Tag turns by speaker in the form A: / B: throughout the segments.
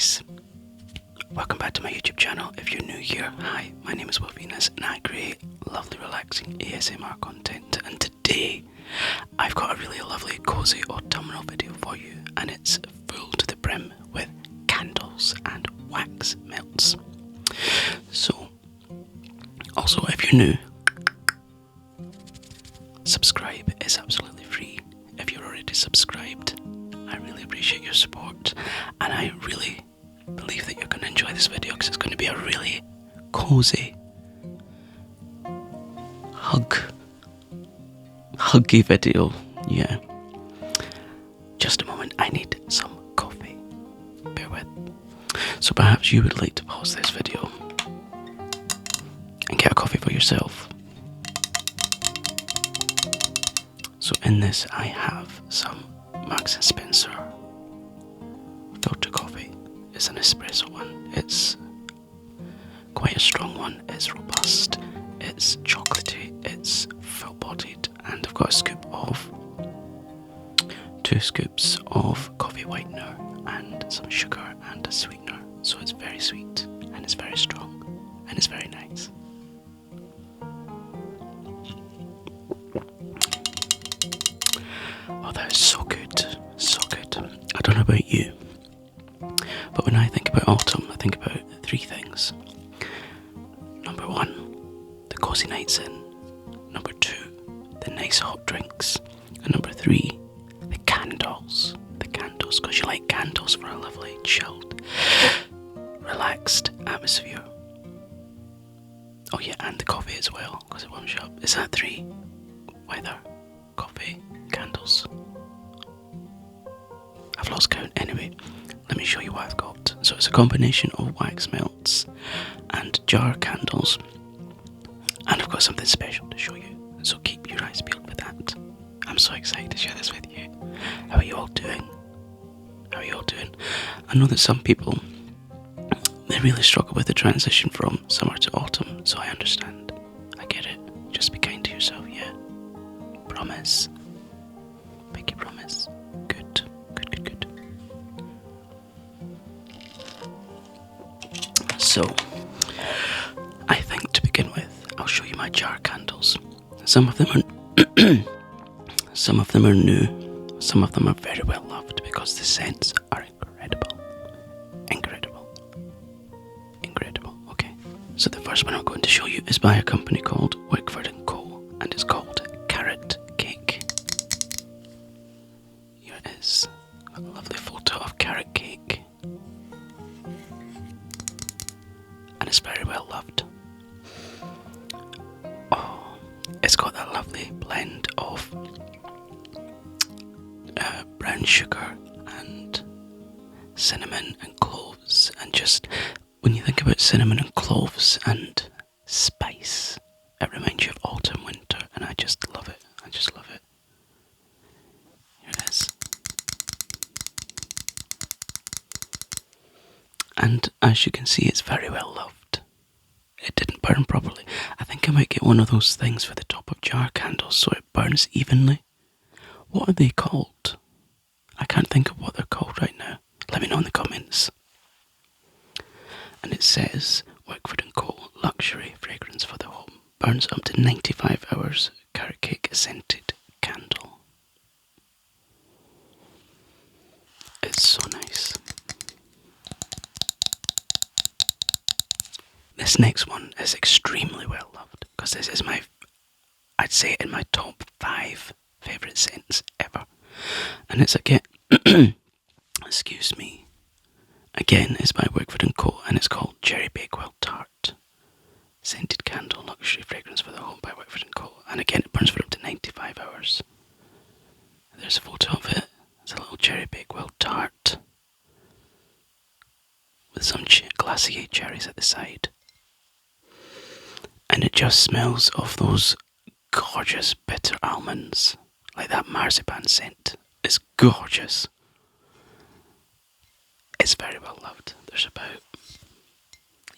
A: guys, welcome back to my YouTube channel. If you're new here, hi, my name is Will Venus and I create lovely relaxing ASMR content, and today I've got a really lovely cozy autumnal video for you, and it's full to the brim with candles and wax melts. So, also if you're new, subscribe is absolutely free. If you're already subscribed, I really appreciate your support, and I really believe that you're going to enjoy this video because it's going to be a really cozy, huggy video. Yeah. Just a moment, I need some coffee. Bear with. So perhaps you would like to pause this video and get a coffee for yourself. So in this I have some Marks & Spencer filter coffee. It's an espresso one. It's quite a strong one. It's robust, it's chocolatey, it's full bodied, and I've got a scoop of 2 scoops of coffee whitener and some sugar and a sweetener. So it's very sweet and it's very strong and it's very nice. Oh, that is so good, so good. I don't know about you, but when I think about autumn, I think about 3 things. Number 1, the cozy nights in. Number 2, the nice hot drinks. And number 3, the candles. The candles, because you like candles for a lovely, chilled, relaxed atmosphere. Oh yeah, and the coffee as well, because it warms you up. Is that 3? Weather, coffee, candles. I've lost count. Anyway, let me show you what I've got. So it's a combination of wax melts and jar candles, and I've got something special to show you, so keep your eyes peeled for that. I'm so excited to share this with you. How are you all doing? How are you all doing? I know that some people, they really struggle with the transition from summer to autumn, so I understand. I get it. Just be kind to yourself, yeah? Promise. Pinky promise. Good. Good. So, I think to begin with, I'll show you my jar candles. Some of them are new, some of them are very well loved because the scents are incredible. Okay, so the first one I'm going to show you is by a company called WICKFORD CO, and it's called Carrot Cake. Here it is, a lovely photo of carrot cake, and it's very well loved. Oh, it's got that lovely blend of brown sugar and cinnamon and cloves, and just when you think about cinnamon and cloves and spice, it reminds you of autumn, winter, and I just love it. Here it is. And as you can see, it's very well loved. It didn't burn properly. I think I might get one of those things for the top of jar candles so it burns evenly. What are they called? I can't think of what they're called right now. Let me know in the comments. And it says, WICKFORD CO Luxury Fragrance for the Home. Burns up to 95 hours. Carrot cake scented candle. It's so nice. This next one is extremely well loved because this is I'd say in my top 5 favourite scents ever. And it's again, excuse me, again it's by WICKFORD CO, and it's called Cherry Bakewell Tart. Scented Candle Luxury Fragrance for the Home by WICKFORD CO. And again, it burns for up to 95 hours. There's a photo of it. It's a little Cherry Bakewell Tart with some glacier cherries at the side. And it just smells of those gorgeous bitter almonds. Like that marzipan scent. It's gorgeous. It's very well loved. There's about,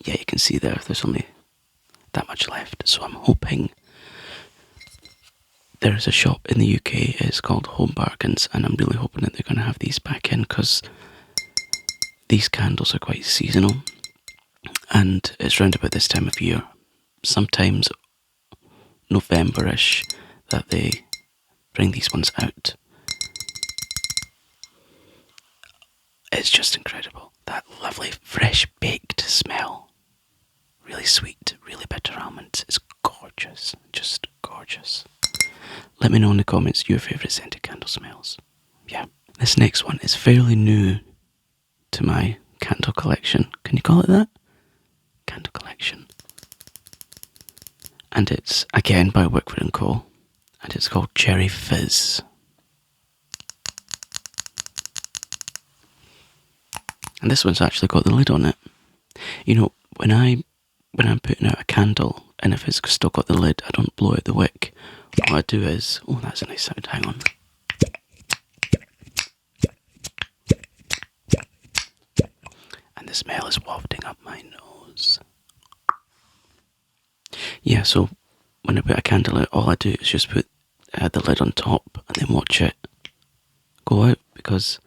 A: yeah, you can see there's only that much left. So I'm hoping there's a shop in the UK, it's called Home Bargains, and I'm really hoping that they're going to have these back in because These candles are quite seasonal, and it's round about this time of year, sometimes November-ish, that they bring these ones out. It's just incredible. That lovely fresh baked smell. Really sweet, really bitter almonds. It's gorgeous, just gorgeous. Let me know in the comments your favourite scented candle smells. Yeah. This next one is fairly new to my candle collection. Can you call it that? Candle collection. And it's, again, by WICKFORD CO. And it's called Cherry Fizz. And this one's actually got the lid on it. You know, when I'm putting out a candle, and if it's still got the lid, I don't blow out the wick. What I do is, oh, that's a nice sound, hang on. And the smell is wafting up my nose. Yeah, so when I put a candle out, all I do is just put the lid on top and then watch it go out, because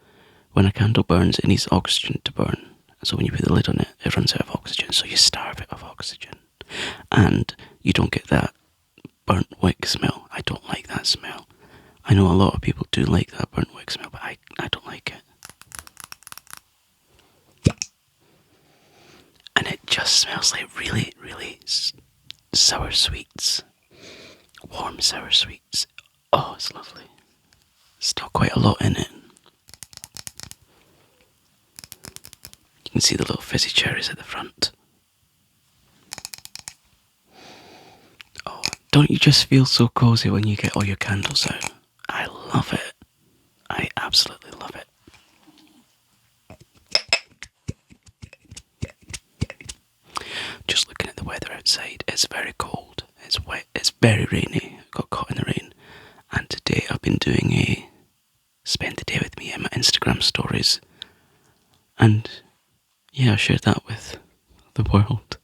A: when a candle burns, it needs oxygen to burn. So when you put the lid on it, it runs out of oxygen, so you starve it of oxygen. And you don't get that burnt wick smell. I don't like that smell. I know a lot of people do like that burnt wick smell, but I don't like it. And it just smells like really, really sour sweets. Warm sour sweets. Oh, it's lovely. Still quite a lot in it. You can see the little fizzy cherries at the front. Oh, don't you just feel so cosy when you get all your candles out? I love it. I absolutely love it. Just looking at the weather outside, it's very cold, it's wet, it's very rainy. I got caught in the rain. And today I've been doing a spend the day with me in my Instagram stories. And yeah, I shared that with the world.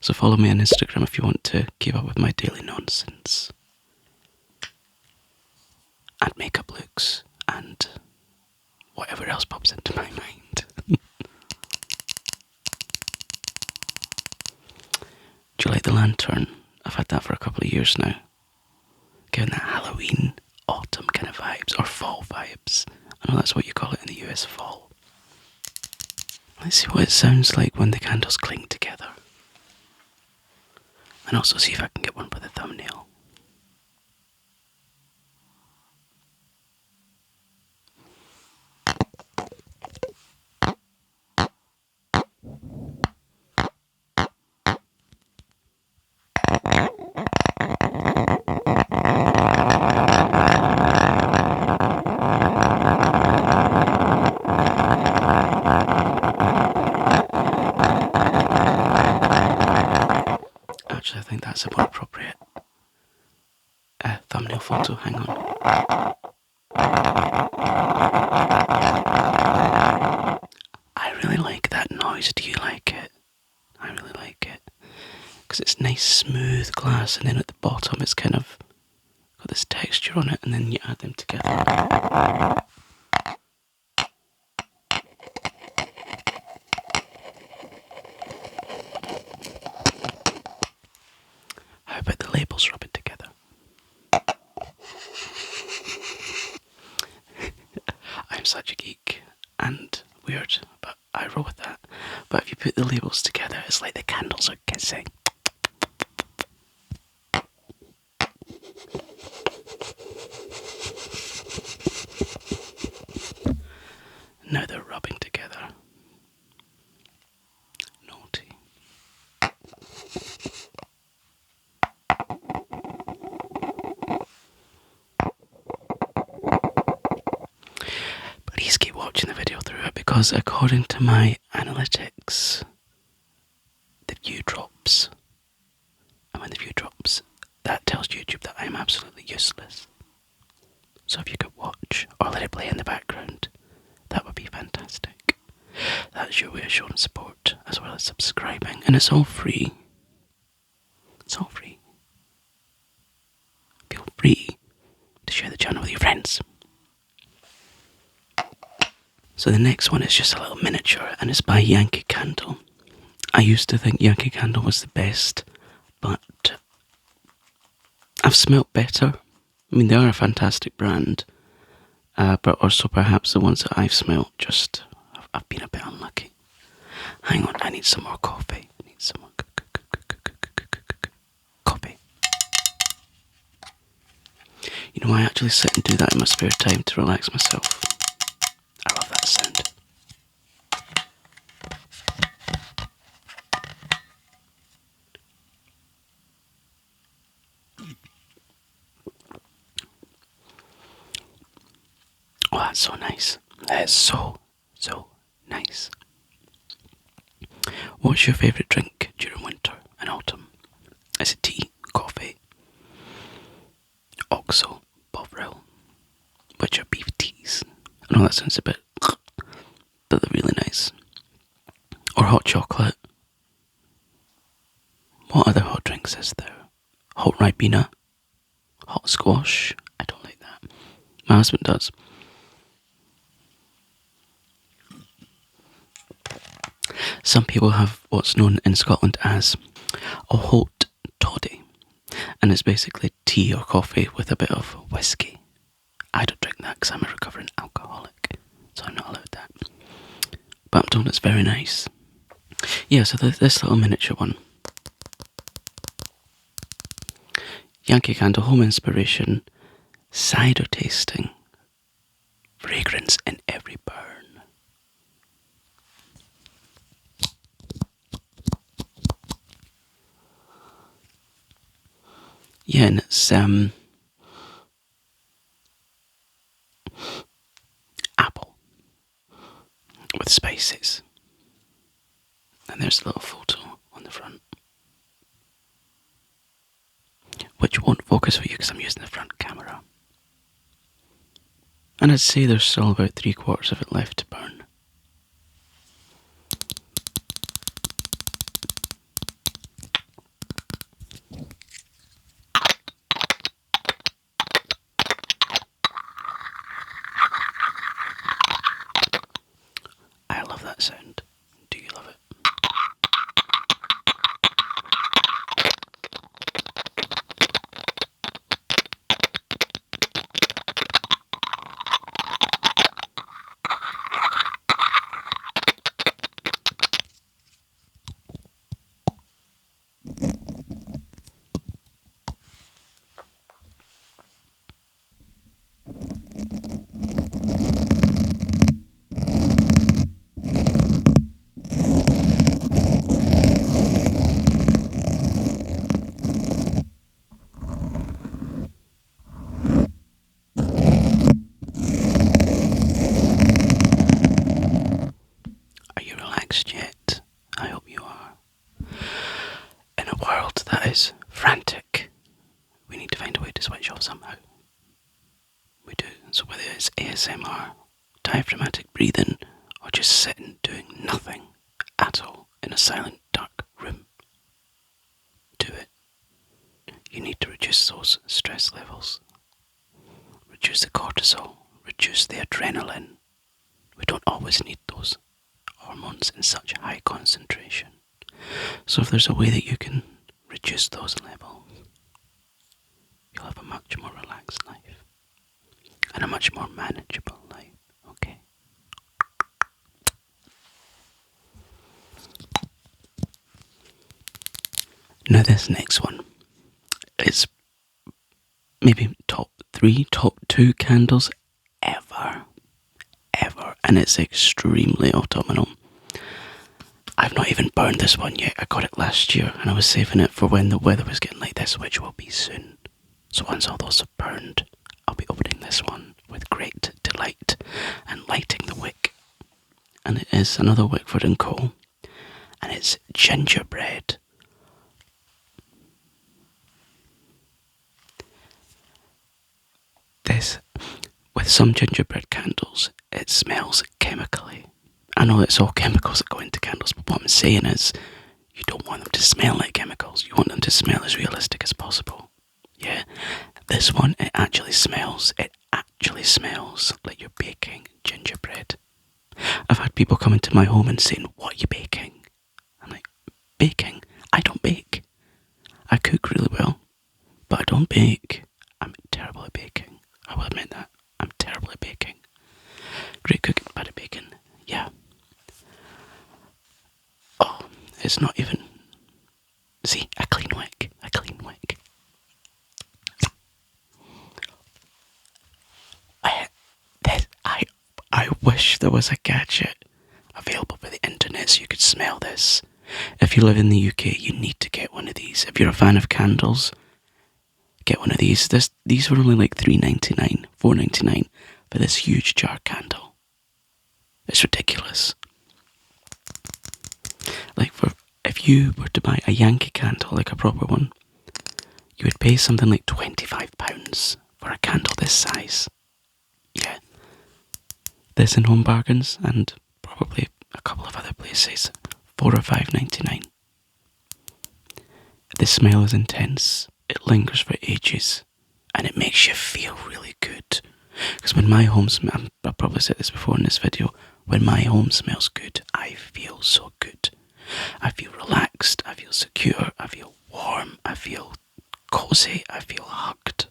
A: So follow me on Instagram if you want to keep up with my daily nonsense. And makeup looks and whatever else pops into my mind. Do you like the lantern? I've had that for a couple of years now. Giving that Halloween, autumn kind of vibes, or fall vibes. I know that's what you call it in the US, fall. Let's see what it sounds like when the candles cling together. And also see if I can get one for the thumbnail. Actually, I think that's a more appropriate thumbnail photo. Hang on. I really like that noise. Do you like it? I really like it. Because it's nice smooth glass, and then at the bottom it's kind of got this texture on it, and then you add them together. How about the labels rubbing together? I'm such a geek and weird, but I roll with that. But if you put the labels together, it's like the candles are kissing. Now they're rubbing together. Naughty. Please keep watching the video through it, because according to my analytics, the view drops. And when the view drops, that tells YouTube that I'm absolutely useless. So if you could watch or let it play in the background, that would be fantastic. That's your way of showing support, as well as subscribing. And it's all free. It's all free. Feel free to share the channel with your friends. So the next one is just a little miniature, and it's by Yankee Candle. I used to think Yankee Candle was the best, but I've smelt better. I mean, they are a fantastic brand, but also perhaps the ones that I've smelt just, I've been a bit unlucky. Hang on, I need some more coffee. I need some more coffee. You know, I actually sit and do that in my spare time to relax myself. I love that sound. Oh, that's so nice. That is so nice. What's your favourite drink during winter and autumn? Is it tea, coffee, OXO, Bovril, which are beef teas? I know that sounds a bit, but they're really nice. Or hot chocolate. What other hot drinks is there? Hot Ribena, hot squash. I don't like that. My husband does. Some people have what's known in Scotland as a hot toddy, and it's basically tea or coffee with a bit of whiskey. I don't drink that because I'm a recovering alcoholic, so I'm not allowed that. But I'm told it's very nice. Yeah, so this little miniature one. Yankee Candle Home Inspiration, cider tasting, fragrance in every burn. Yeah, and it's apple with spices. And there's a little photo on the front, which won't focus for you because I'm using the front camera. And I'd say there's still about 3/4 of it left to burn. I love that sound. Do you love it? Are you relaxed yet? I hope you are. In a world that is frantic, we need to find a way to switch off somehow. We do. So whether it's ASMR, diaphragmatic breathing, or just sitting doing nothing at all in a silent, dark room, do it. You need to reduce those stress levels. Reduce the cortisol, reduce the adrenaline. We don't always need those hormones in such high concentration. So if there's a way that you can reduce those levels, you'll have a much more relaxed life. And a much more manageable life, okay? Now this next one is maybe top 3, top 2 candles ever. And it's extremely autumnal. I've not even burned this one yet. I got it last year and I was saving it for when the weather was getting like this, which will be soon. So once all those have burned, I'll be opening this one with great delight and lighting the wick. And it is another WICKFORD CO. And it's gingerbread. With some gingerbread candles, it smells chemically. I know it's all chemicals that go into candles, but what I'm saying is, you don't want them to smell like chemicals. You want them to smell as realistic as possible. Yeah, this one, it actually smells like you're baking gingerbread. I've had people come into my home and saying, "What are you baking?" I'm like, "Baking? I don't bake. I cook really well, but I don't bake. I'm terrible at baking. I will admit that. I'm terrible at baking. Great cooking, bad at baking. Yeah. Oh, it's not even... See, a clean wick. A clean wick. I wish there was a gadget available for the internet so you could smell this. If you live in the UK, you need to get one of these. If you're a fan of candles, get one of these. These were only like $3.99, $4.99 for this huge jar candle. It's ridiculous. Like, if you were to buy a Yankee candle, like a proper one, you would pay something like £25 for a candle this size. Yeah. This in Home Bargains and probably a couple of other places, $4 or $5.99. The smell is intense, it lingers for ages, and it makes you feel really good. Because when my home smells, I've probably said this before in this video, when my home smells good, I feel so good. I feel relaxed, I feel secure, I feel warm, I feel cozy, I feel hugged.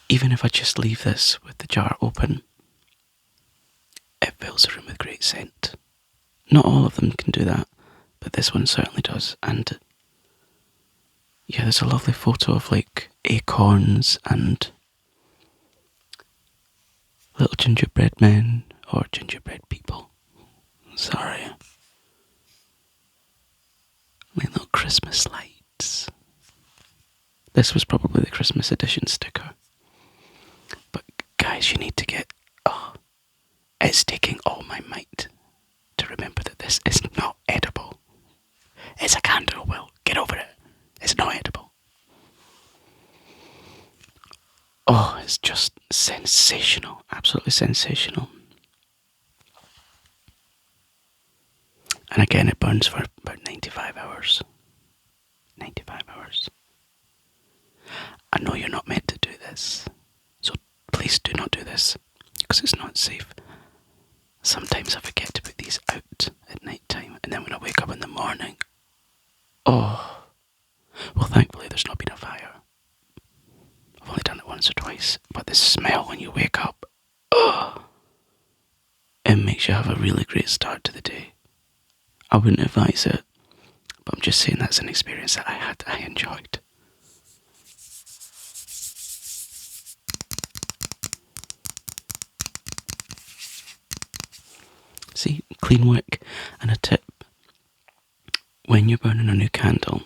A: Even if I just leave this with the jar open, it fills the room with great scent. Not all of them can do that, but this one certainly does. And yeah, there's a lovely photo of like acorns and little gingerbread men or gingerbread people. Sorry. Like little Christmas lights. This was probably the Christmas edition sticker. But guys, you need to get... Oh, it's taking all my might to remember that this is not edible. It's a candle, Will. Get over it. It's not edible. Oh, it's just sensational. Absolutely sensational. And again, it burns for about 95 hours. 95 hours. I know you're not meant to do this. So please do not do this. Because it's not safe. Sometimes I forget to put these out at night time. And then when I wake up in the morning... Oh. Well, thankfully there's not been a fire. I've only done it once or twice. But the smell when you wake up... Oh. It makes you have a really great start to the day. I wouldn't advise it. But I'm just saying that's an experience that I enjoyed. See, clean wick. And a tip, when you're burning a new candle,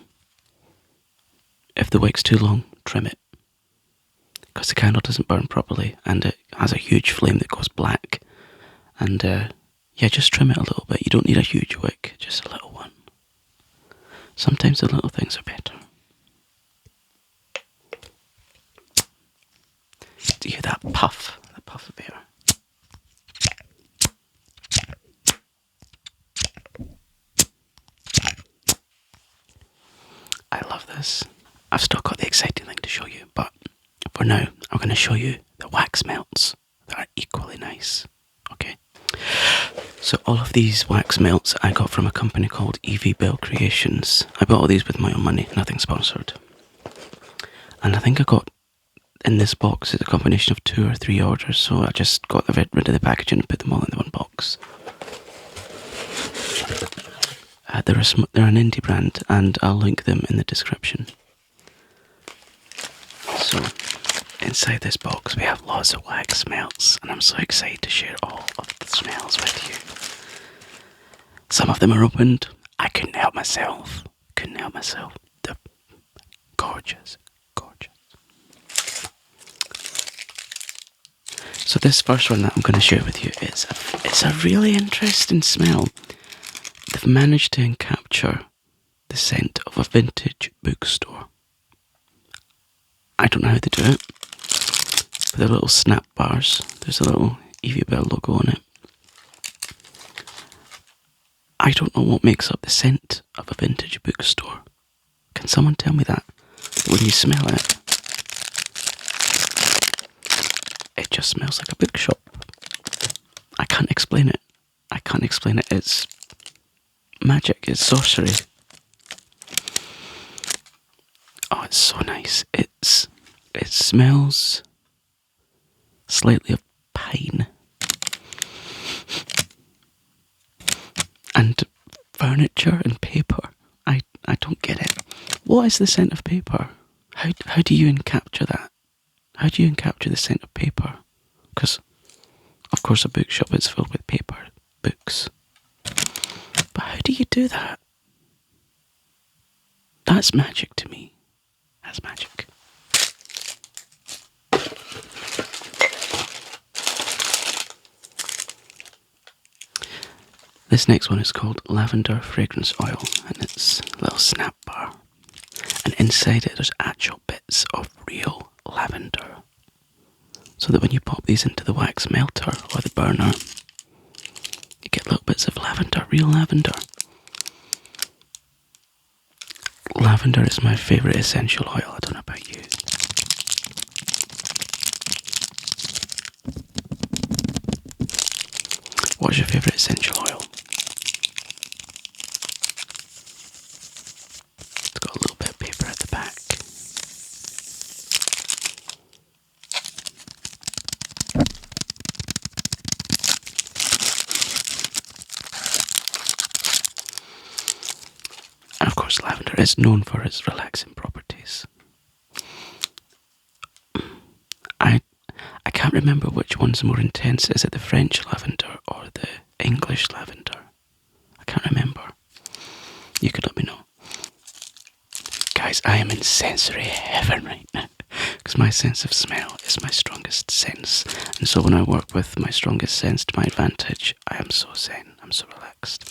A: if the wick's too long, trim it. Because the candle doesn't burn properly and it has a huge flame that goes black. And yeah, just trim it a little bit. You don't need a huge wick, just a little one. Sometimes the little things are better. Do you hear that puff? The puff of air. I love this. I've still got the exciting thing to show you, but for now, I'm going to show you the wax melts that are equally nice. Okay? So all of these wax melts I got from a company called Evie Belle Creations. I bought all these with my own money, nothing sponsored. And I think I got, in this box, it's a combination of 2 or 3 orders, so I just got rid of the packaging and put them all in the one box. They're an indie brand, and I'll link them in the description. So, inside this box we have lots of wax melts, and I'm so excited to share all of the smells with you. Some of them are opened. I couldn't help myself. They're gorgeous, gorgeous. So this first one that I'm going to share with you it's a really interesting smell. They've managed to capture the scent of a vintage bookstore. I don't know how they do it. With the little snap bars, there's a little Evie Belle logo on it. I don't know what makes up the scent of a vintage bookstore. Can someone tell me that? When you smell it, just smells like a bookshop. I can't explain it. I can't explain it. It's magic. It's sorcery. Oh, it's so nice. It smells slightly of pine and furniture and paper. I don't get it. What is the scent of paper? How do you capture that? How do you capture the scent of paper? Because, of course, a bookshop is filled with paper, books. But how do you do that? That's magic to me. That's magic. This next one is called Lavender Fragrance Oil, and it's a little snap bar. And inside it there's actual bits of real lavender. So that when you pop these into the wax melter or the burner, you get little bits of lavender, real lavender. Lavender is my favourite essential oil, I don't know about you. What's your favourite essential oil? It's got a little bit of paper at the back. And of course lavender is known for its relaxing properties. I can't remember which one's more intense. Is it the French lavender or the English lavender? I can't remember. You could let me know. Guys, I am in sensory heaven right now. Because my sense of smell is my strongest sense. And so when I work with my strongest sense to my advantage, I am so zen. I'm so relaxed.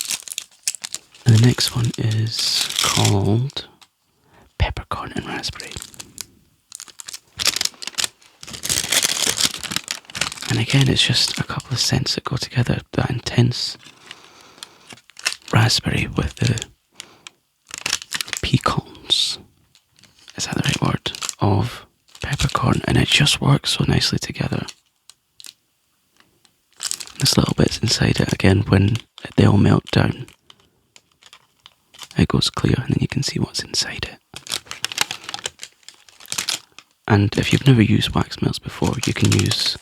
A: And the next one is called Peppercorn and Raspberry. And again, it's just a couple of scents that go together. That intense raspberry with the pecans, is that the right word, of peppercorn. And it just works so nicely together. There's little bits inside it, again, when they all melt down, it goes clear and then you can see what's inside it. And if you've never used wax melts before, you can use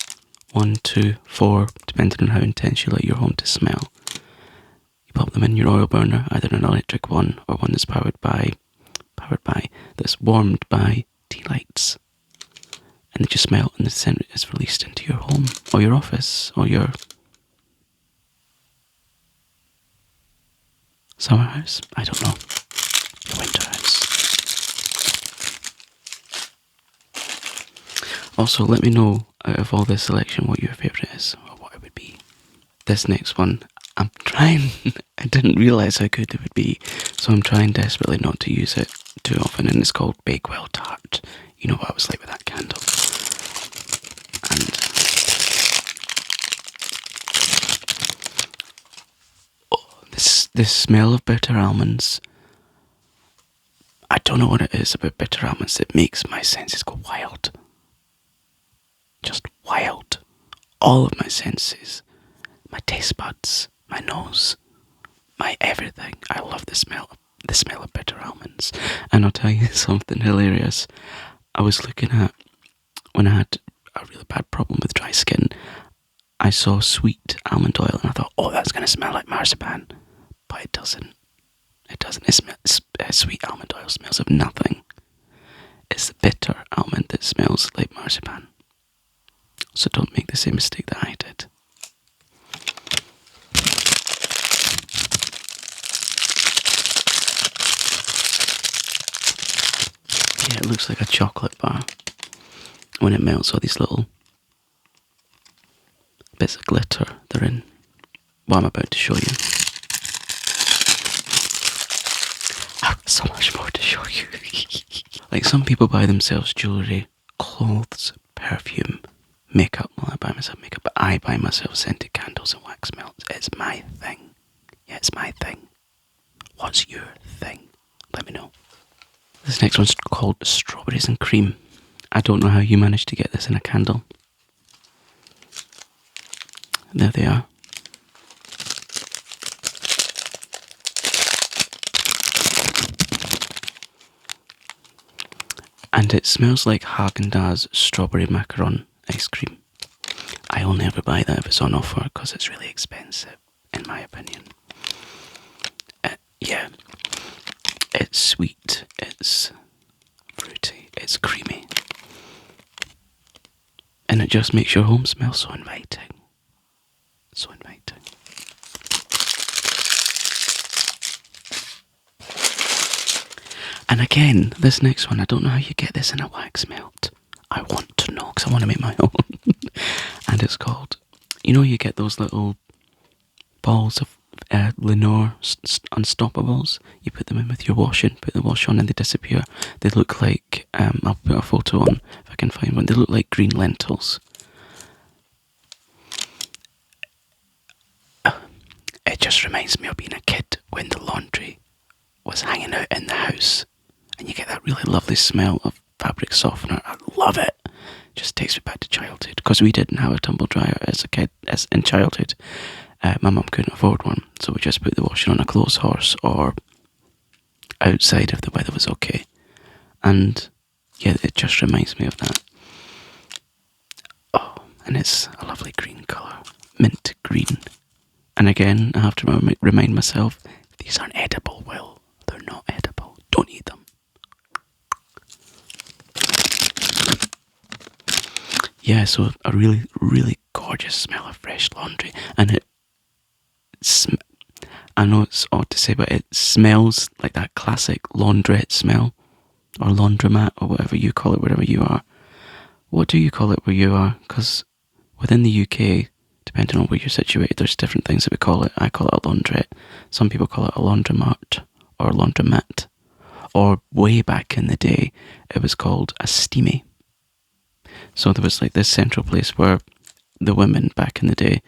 A: 1, 2, 4, depending on how intense you like your home to smell. You pop them in your oil burner, either an electric one or one that's that's warmed by tea lights. And they just melt and the scent is released into your home or your office or your summer house. I don't know. Your winter house. Also, let me know out of all this selection what your favourite is, or what it would be. This next one, I'm trying, I didn't realise how good it would be, so I'm trying desperately not to use it too often, and it's called Bakewell Tart. You know what I was like with that candle. And this smell of bitter almonds, I don't know what it is about bitter almonds that makes my senses go wild. Just wild. All of my senses, my taste buds, my nose, my everything. I love the smell of bitter almonds. And I'll tell you something hilarious. I was looking at, when I had a really bad problem with dry skin, I saw sweet almond oil and I thought, oh, that's going to smell like marzipan. But it doesn't. It doesn't. Sweet almond oil smells of nothing. It's the bitter almond that smells like marzipan. So don't make the same mistake that I did. Yeah, it looks like a chocolate bar. When it melts, all these little bits of glitter, they're in what I'm about to show you. I've got so much more to show you. Like, some people buy themselves jewellery, clothes, perfume, makeup. Well, I buy myself makeup, but I buy myself scented candles and wax melts. It's my thing. Yeah, it's my thing. What's your thing? Let me know. This next one's called Strawberries and Cream. I don't know how you managed to get this in a candle. There they are. And it smells like Haagen-Dazs strawberry macaron ice cream. I only ever buy that if it's on offer because it's really expensive, in my opinion. Yeah, it's sweet, it's fruity, it's creamy. And it just makes your home smell so inviting. So inviting. And again, this next one, I don't know how you get this in a wax melt. I want to know, because I want to make my own. And it's called, you know, you get those little balls of Lenore Unstoppables. You put them in with your washing, put the wash on and they disappear. They look like, I'll put a photo on if I can find one. They look like green lentils. It just reminds me of being a kid when the laundry was hanging out in the house. And you get that really lovely smell of fabric softener. I love it. Just takes me back to childhood. Because we didn't have a tumble dryer as a kid, as in childhood. My mum couldn't afford one. So we just put the washing on a clothes horse or outside if the weather was okay. And yeah, it just reminds me of that. Oh, and it's a lovely green colour. Mint green. And again, I have to remind myself, these aren't edible, Will. They're not edible. Don't eat them. Yeah, so a really, really gorgeous smell of fresh laundry. And I know it's odd to say, but it smells like that classic laundrette smell. Or laundromat, or whatever you call it, wherever you are. What do you call it where you are? Because within the UK, depending on where you're situated, there's different things that we call it. I call it a laundrette. Some people call it a laundromat or laundromat. Or way back in the day, it was called a steamy. So there was like this central place where the women back in the day,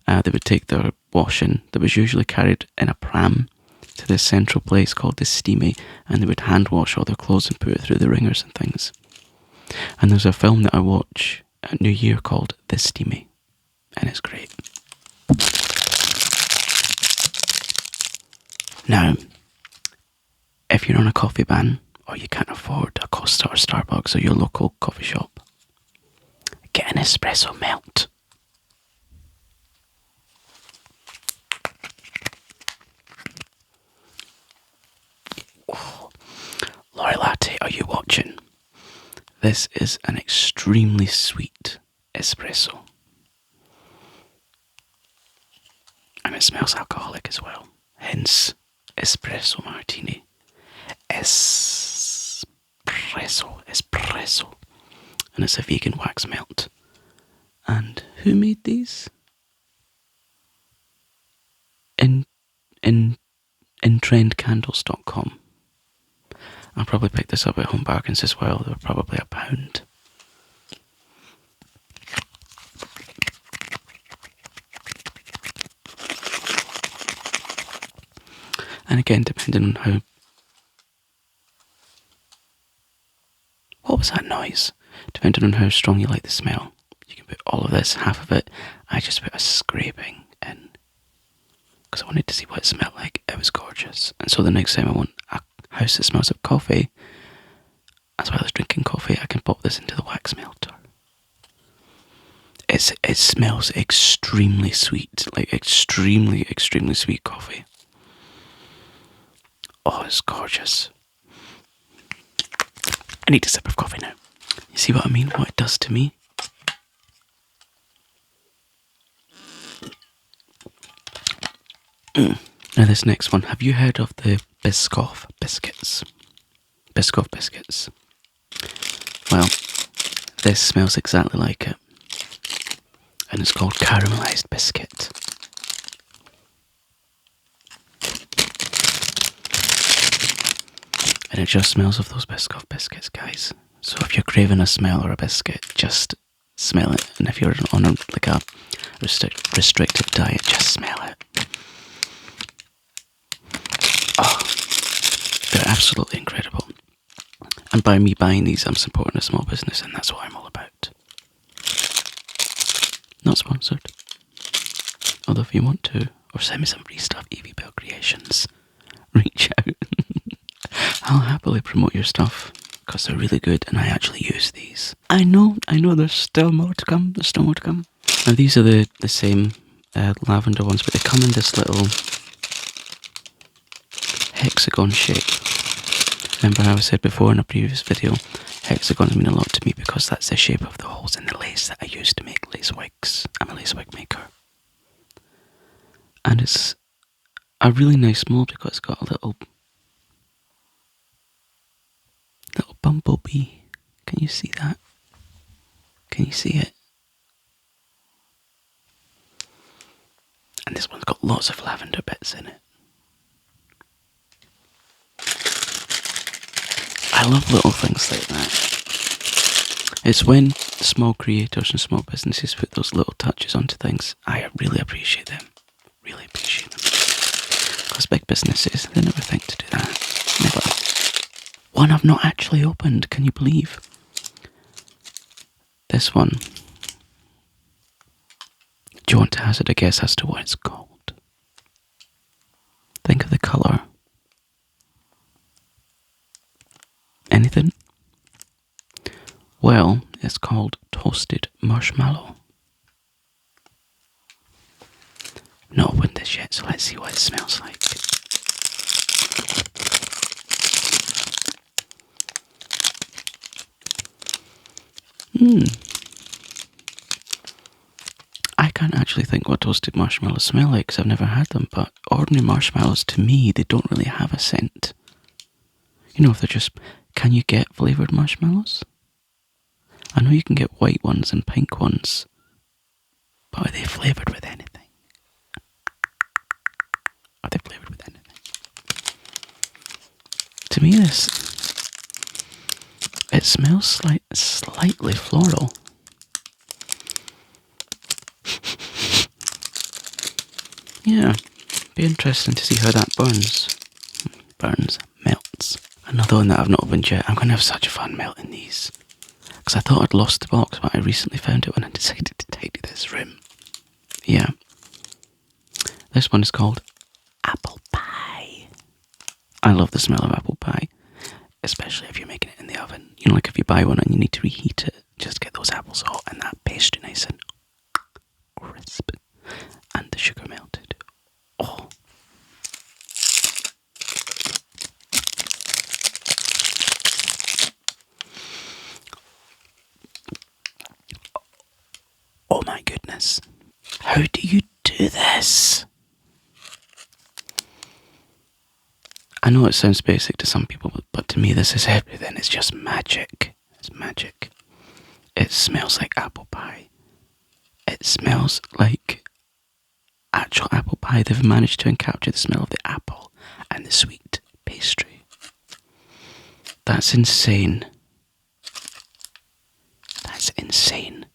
A: they would take their washing that was usually carried in a pram to this central place called the steamy, and they would hand wash all their clothes and put it through the wringers and things. And there's a film that I watch at New Year called The Steamy, and it's great. Now, if you're on a coffee ban, or you can't afford a Costa or Starbucks or your local coffee shop, get an espresso melt. Oh, Lori Latte, are you watching? This is an extremely sweet espresso. And it smells alcoholic as well. Hence, espresso martini. Espresso. And it's a vegan wax melt. And who made these? Trendcandles.com. I'll probably pick this up at Home Bargains as well. They're probably £1. And again, depending on how... What was that noise? Depending on how strong you like the smell, you can put all of this, half of it. I just put a scraping in because I wanted to see what it smelled like. It was gorgeous. And so the next time I want a house that smells of coffee, as well as drinking coffee, I can pop this into the wax melter. It smells extremely sweet, like extremely, extremely sweet coffee. Oh, it's gorgeous. I need a sip of coffee now. You see what I mean? What it does to me? Now this next one. Have you heard of the Biscoff biscuits? Biscoff biscuits. Well, this smells exactly like it. And it's called caramelized biscuit. And it just smells of those Biscoff biscuits, guys. So if you're craving a smell or a biscuit, just smell it. And if you're on a restrictive diet, just smell it. Oh, they're absolutely incredible. And by me buying these, I'm supporting a small business, and that's what I'm all about. Not sponsored. Although if you want to, or send me some free stuff, Evie Belle Creations, reach out. I'll happily promote your stuff, because they're really good and I actually use these. I know, there's still more to come, Now these are the same lavender ones, but they come in this little hexagon shape. Remember how I said before in a previous video, hexagons mean a lot to me because that's the shape of the holes in the lace that I use to make lace wigs. I'm a lace wig maker. And it's a really nice mold because it's got a little bumblebee. Can you see that? Can you see it? And this one's got lots of lavender bits in it. I love little things like that. It's when small creators and small businesses put those little touches onto things, I really appreciate them. Really appreciate them. Because big businesses, they never think to do that. Never. One I've not actually opened, can you believe? This one. Do you want to hazard a guess as to what it's called? Think of the colour. Anything? Well, it's called Toasted Marshmallow. I've not opened this yet, so let's see what it smells like. I can't actually think what toasted marshmallows smell like because I've never had them, but ordinary marshmallows, to me, they don't really have a scent. You know, if they're just... Can you get flavoured marshmallows? I know you can get white ones and pink ones, but are they flavoured with anything? Are they flavoured with anything? To me, it smells slightly floral. Yeah, be interesting to see how that burns. Melts. Another one that I've not opened yet. I'm going to have such fun melting these. Because I thought I'd lost the box, but I recently found it when I decided to tidy this room. Yeah. This one is called Apple Pie. I love the smell of apple pie. Especially if you're making it in the oven. You know, like if you buy one and you need to reheat it, just get those apples hot and that pastry nice and crisp. And the sugar melted. Oh. Oh my goodness. How do you do this? I know it sounds basic to some people, but to me this is everything. It's just magic. It's magic. It smells like apple pie. It smells like actual apple pie. They've managed to capture the smell of the apple and the sweet pastry. That's insane. That's insane.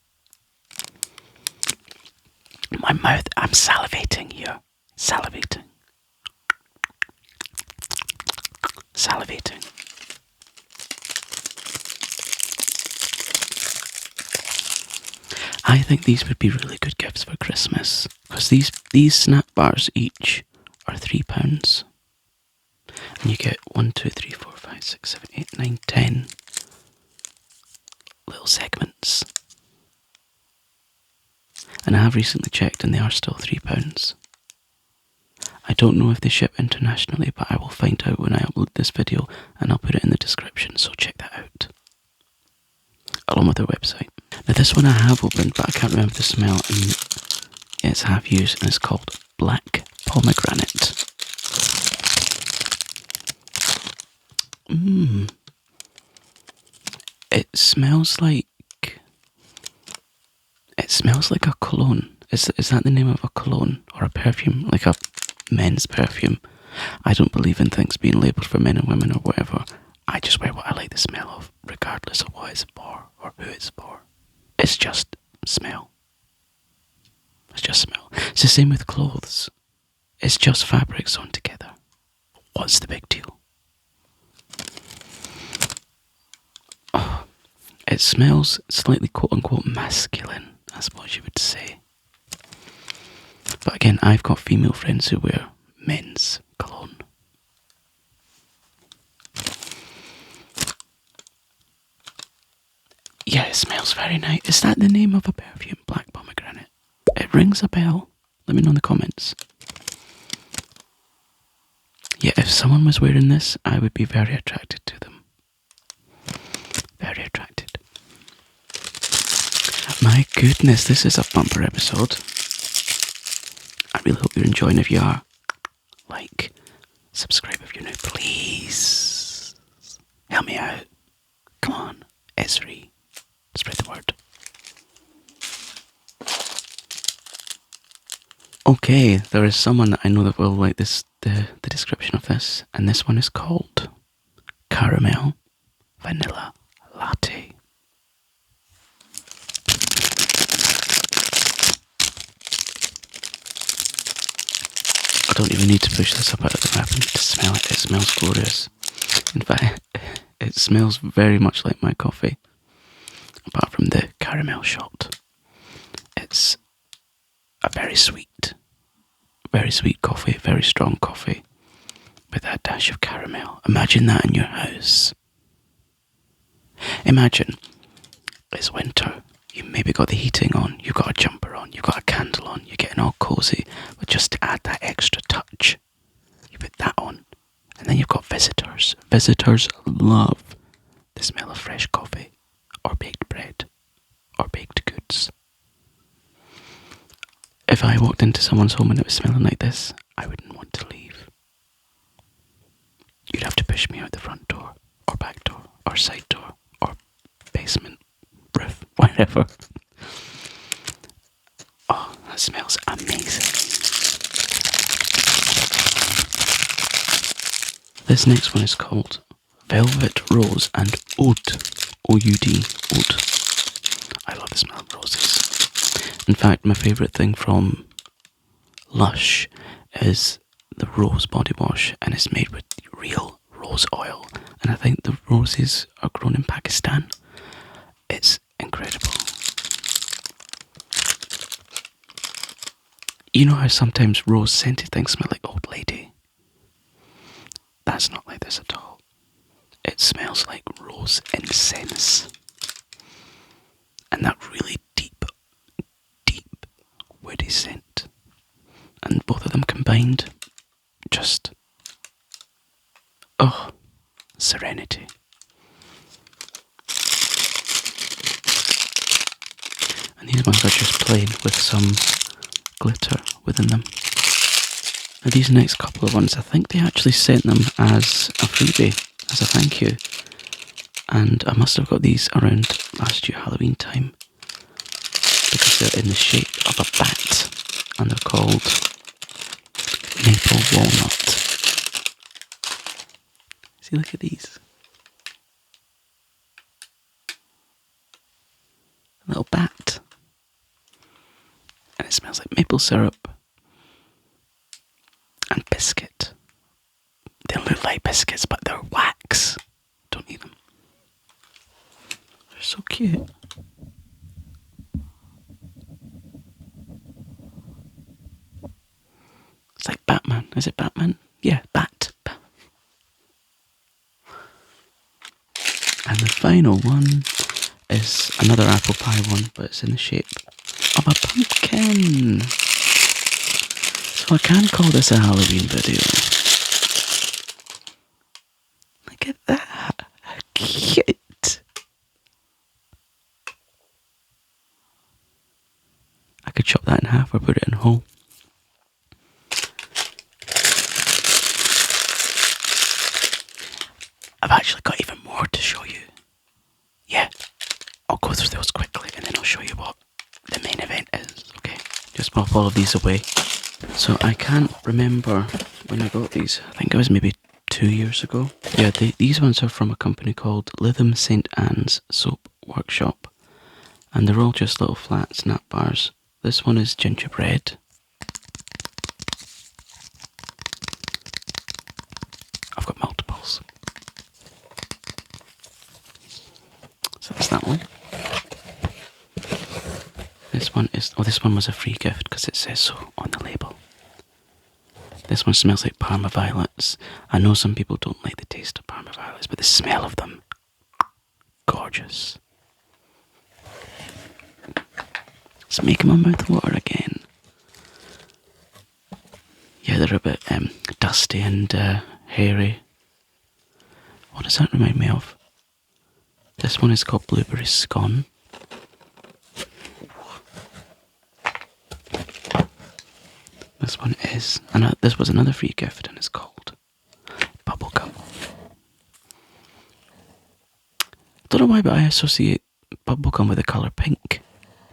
A: My mouth, I'm salivating here. Salivating. I think these would be really good gifts for Christmas. Because these snack bars each are £3. And you get 1, 2, 3, 4, 5, 6, 7, 8, 9, 10 little segments. And I have recently checked and they are still £3. I don't know if they ship internationally, but I will find out when I upload this video and I'll put it in the description, so check that out. Along with their website. Now this one I have opened, but I can't remember the smell, and it's half used and it's called Black Pomegranate. It smells like a cologne. Is that the name of a cologne or a perfume, like a men's perfume? I don't believe in things being labelled for men and women or whatever. I just wear what I like the smell of, regardless of what it's for or who it's for. It's just smell. It's just smell. It's the same with clothes. It's just fabric sewn together. What's the big deal? Oh, it smells slightly quote-unquote masculine, I suppose you would say. But again, I've got female friends who wear men's cologne. Yeah, it smells very nice. Is that the name of a perfume? Black pomegranate. It rings a bell. Let me know in the comments. Yeah, if someone was wearing this, I would be very attracted to them. Very attracted. My goodness, this is a bumper episode. I really hope you're enjoying. If you are, like, subscribe if you're new, please. Help me out. Come on, it's free. Spread the word. Okay, there is someone that I know that will like this, the description of this, and this one is called Caramel Vanilla Latte. I don't even need to push this up out of the wrapping to smell it. It smells glorious. In fact, it smells very much like my coffee, apart from the caramel shot. It's a very sweet coffee, very strong coffee, with that dash of caramel. Imagine that in your house. Imagine it's winter, you maybe got the heating on, you've got a jumper on, you've got a candle on, you're getting all cosy, but just to add that extra touch, you put that on, and then you've got visitors. Visitors love the smell of fresh coffee, or baked bread, or baked goods. If I walked into someone's home and it was smelling like this, I wouldn't want to leave. You'd have to push me out the front door, or back door, or side door, or basement, roof, whatever. Oh, that smells amazing. This next one is called Velvet Rose and Oud. O-U-D, Oud. I love the smell of roses. In fact, my favourite thing from Lush is the rose body wash, and it's made with real rose oil. And I think the roses are grown in Pakistan. It's incredible. You know how sometimes rose scented things smell like old lady? That's not like this at all. It smells like rose incense. And that really deep woody scent. And both of them combined, just, oh, serenity. And these ones are just plain with some glitter within them. Now these next couple of ones, I think they actually sent them as a freebie, as a thank you. And I must have got these around last year Halloween time, because they're in the shape of a bat, and they're called Maple Walnut. See, look at these. A little bat. And it smells like maple syrup and biscuit. They look like biscuits, but they're wax. Don't eat them. They're so cute. It's like Batman. Is it Batman? Yeah, Bat. And the final one is another apple pie one, but it's in the shape of a pumpkin. So I can call this a Halloween video. Look at that. How cute. I could chop that in half or put it in whole. I've actually got even more to show you. Yeah, I'll go through those quickly and then I'll show you what the main event is, okay? Just pop all of these away. So I can't remember when I got these. I think it was maybe 2 years ago. Yeah, these ones are from a company called Lytham St. Anne's Soap Workshop. And they're all just little flat snap bars. This one is gingerbread. I've got multiples. So that's that one. This one is, oh, this one was a free gift because it says so on the label. This one smells like Parma violets. I know some people don't like the taste of Parma violets, but the smell of them, gorgeous. It's making my mouth water again. Yeah, they're a bit dusty and hairy. What does that remind me of? This one is called Blueberry Scone. This one is, and this was another free gift, and it's called Bubblegum. I don't know why, but I associate bubblegum with the colour pink,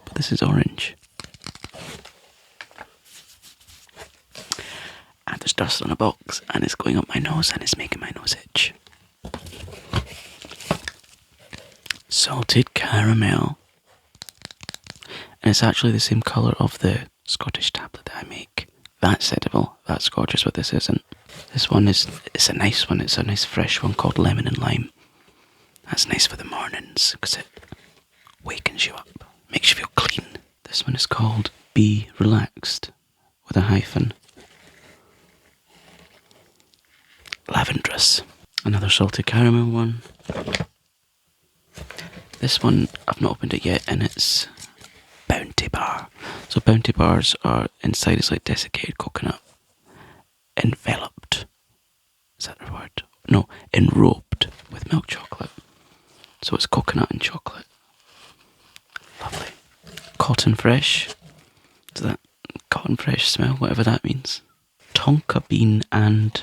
A: but this is orange. And there's dust on a box, and it's going up my nose, and it's making my nose itch. Salted caramel. And it's actually the same colour of the Scottish tablet that I make. That's edible. That's gorgeous, but this isn't. This one is, it's a nice one. It's a nice fresh one called Lemon and Lime. That's nice for the mornings because it wakens you up, makes you feel clean. This one is called Be Relaxed with a hyphen. Lavendrous. Another salted caramel one. This one, I've not opened it yet, and it's Bounty Bar. So Bounty Bars are, inside is like desiccated coconut. Enveloped. Is that the word? No, enrobed with milk chocolate. So it's coconut and chocolate. Lovely. Cotton Fresh. Does that cotton fresh smell? Whatever that means. Tonka bean and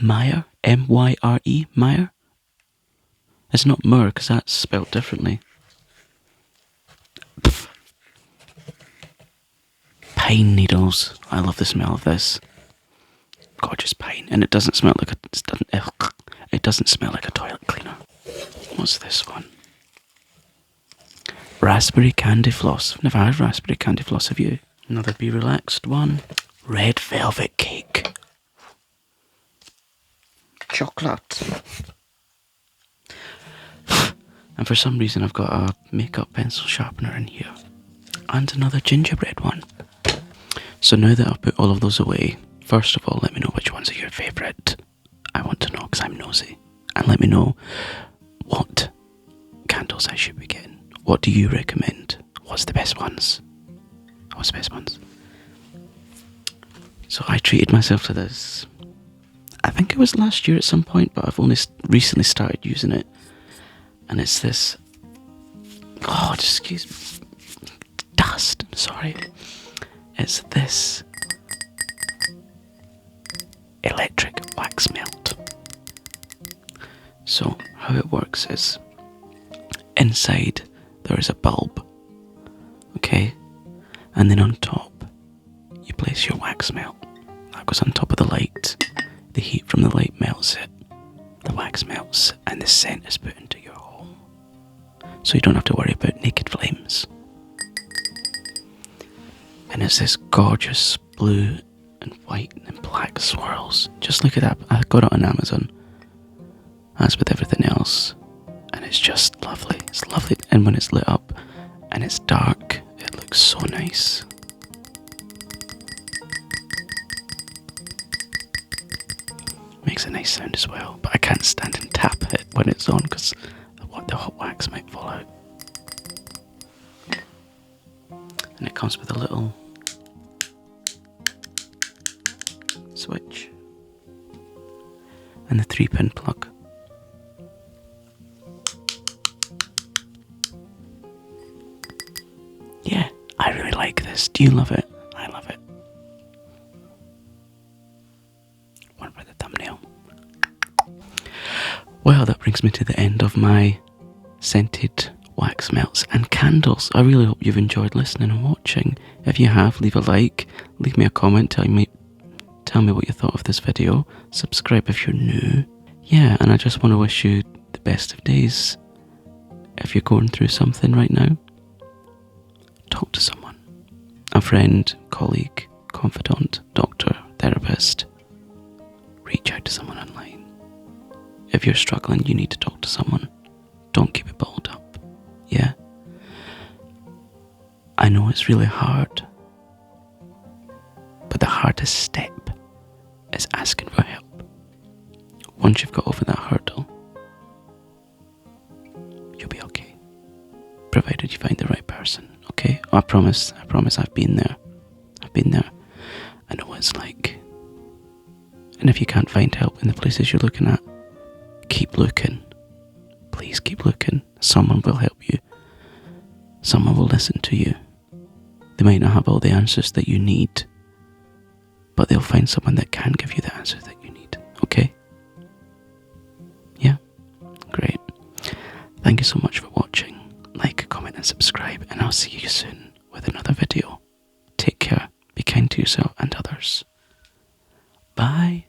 A: Myre. M-Y-R-E. Myre. It's not myrrh because that's spelled differently. Pff. Pine needles. I love the smell of this. Gorgeous pine, and it doesn't smell like it doesn't smell like a toilet cleaner. What's this one? Raspberry candy floss. I've never had raspberry candy floss, have you? Another Be Relaxed one. Red velvet cake. Chocolate. And for some reason I've got a makeup pencil sharpener in here. And another gingerbread one. So now that I've put all of those away, first of all, let me know which ones are your favourite. I want to know because I'm nosy. And let me know what candles I should be getting. What do you recommend? What's the best ones? What's the best ones? So I treated myself to this. I think it was last year at some point, but I've only recently started using it. And it's this... Oh, excuse me. Dust. I'm sorry. It's this electric wax melt. So how it works is inside there is a bulb, okay, and then on top you place your wax melt. That goes on top of the light. The heat from the light melts it, the wax melts, and the scent is put into your home, so you don't have to worry about naked flames. And it's this gorgeous blue and white and black swirls. Just look at that. I got it on Amazon, as with everything else, and it's just lovely. It's lovely, and when it's lit up and it's dark, it looks so nice. Makes a nice sound as well, but I can't stand and tap it when it's on because the hot wax might fall out. And it comes with a little switch and the 3-pin plug. Yeah, I really like this. Do you love it? I love it. One for the thumbnail. Well, that brings me to the end of my scented wax melts and candles. I really hope you've enjoyed listening and watching. If you have, leave a like, leave me a comment, tell me what you thought of this video. Subscribe if you're new. Yeah, and I just want to wish you the best of days. If you're going through something right now, talk to someone. A friend, colleague, confidant, doctor, therapist. Reach out to someone online. If you're struggling, you need to talk to someone. Don't keep it bottled up. Yeah? I know it's really hard, but the hardest step is asking for help. Once you've got over that hurdle, you'll be okay. Provided you find the right person, okay? I promise I've been there. I know what it's like. And if you can't find help in the places you're looking at, keep looking. Please keep looking. Someone will help you. Someone will listen to you. They might not have all the answers that you need, but they'll find someone that can give you the answers that you need, okay? Yeah? Great. Thank you so much for watching. Like, comment and subscribe, and I'll see you soon with another video. Take care, be kind to yourself and others. Bye.